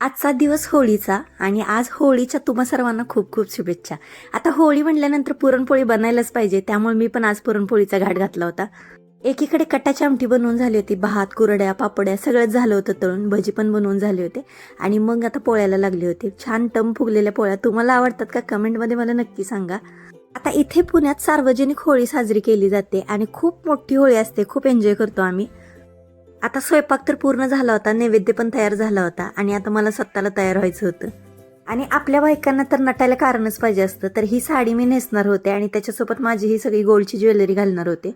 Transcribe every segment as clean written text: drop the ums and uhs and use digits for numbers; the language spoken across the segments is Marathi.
आजचा दिवस होळीचा आणि आज होळीच्या तुम्हा सर्वांना खूप खूप शुभेच्छा. आता होळी म्हणल्यानंतर पुरणपोळी बनायलाच पाहिजे, त्यामुळे मी पण आज पुरणपोळीचा घाट घातला होता. एकीकडे कटाची आमटी बनवून झाली होती, भात, कुरड्या, पापड्या सगळंच झालं होतं तळून, भजी पण बनवून झाले होते आणि मग आता पोळ्याला लागले होते. छान टम फुगलेल्या पोळ्या तुम्हाला आवडतात का? कमेंटमध्ये मला नक्की सांगा. आता इथे पुण्यात सार्वजनिक होळी साजरी केली जाते आणि खूप मोठी होळी असते, खूप एन्जॉय करतो आम्ही. आता स्वयंपाक तर पूर्ण झाला होता, नैवेद्य पण तयार झाला होता आणि आता मला स्वतःला तयार व्हायचं होतं. आणि आपल्या बायकांना तर नटायला कारणच पाहिजे असतं, तर ही साडी मी नेसणार होते आणि त्याच्यासोबत माझी ही सगळी गोल्डची ज्वेलरी घालणार होते.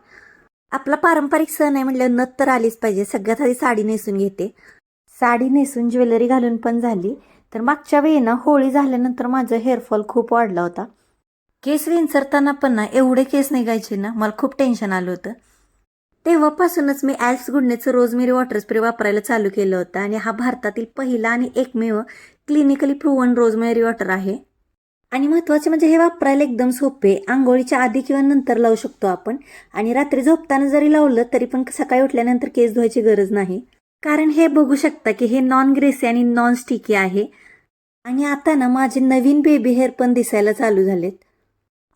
आपला पारंपरिक सण आहे म्हटलं नथ तर आलीच पाहिजे. सगळ्यात आधी साडी नेसून घेते. साडी नेसून ज्वेलरी घालून पण झाली. तर मागच्या वेळी ना होळी झाल्यानंतर माझं हेअरफॉल खूप वाढला होता. केस विंचरताना पण ना एवढे केस निघायचे ना, मला खूप टेन्शन आलं होतं. तेव्हापासूनच मी ॲल्स गुडनेचं रोजमेरी वॉटर स्प्रे वापरायला चालू केलं होतं आणि हा भारतातील पहिला आणि एकमेव क्लिनिकली प्रूव्हन रोजमेरी वॉटर आहे. आणि महत्त्वाचे म्हणजे हे वापरायला एकदम सोपे. आंघोळीच्या आधी किंवा नंतर लावू शकतो आपण आणि रात्री झोपताना जरी लावलं तरी पण सकाळी उठल्यानंतर केस धुवायची गरज नाही. कारण हे बघू शकता की हे नॉन ग्रेसी आणि नॉन स्टिकी आहे. आणि आता ना माझे नवीन बेबी हेअर पण दिसायला चालू झालेत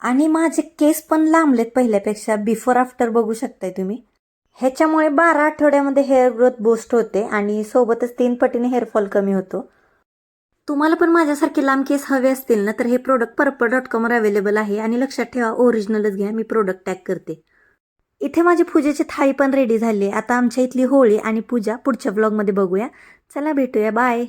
आणि माझे केस पण लांबलेत पहिल्यापेक्षा. बिफोर आफ्टर बघू शकताय तुम्ही. ह्याच्यामुळे 12 आठवड्यामध्ये हेअर ग्रोथ बूस्ट होते आणि सोबतच 3 पटीने हेअरफॉल कमी होतो. तुम्हाला पण माझ्यासारखे लांब केस हवे असतील ना, तर हे प्रोडक्ट पर्पल.com वर अवेलेबल आहे आणि लक्षात ठेवा ओरिजिनलच घ्या. मी प्रोडक्ट टॅग करते. इथे माझी पूजेची थाळी पण रेडी झाली. आता आमच्या इथली होळी आणि पूजा पुढच्या व्लॉगमध्ये बघूया. चला भेटूया, बाय.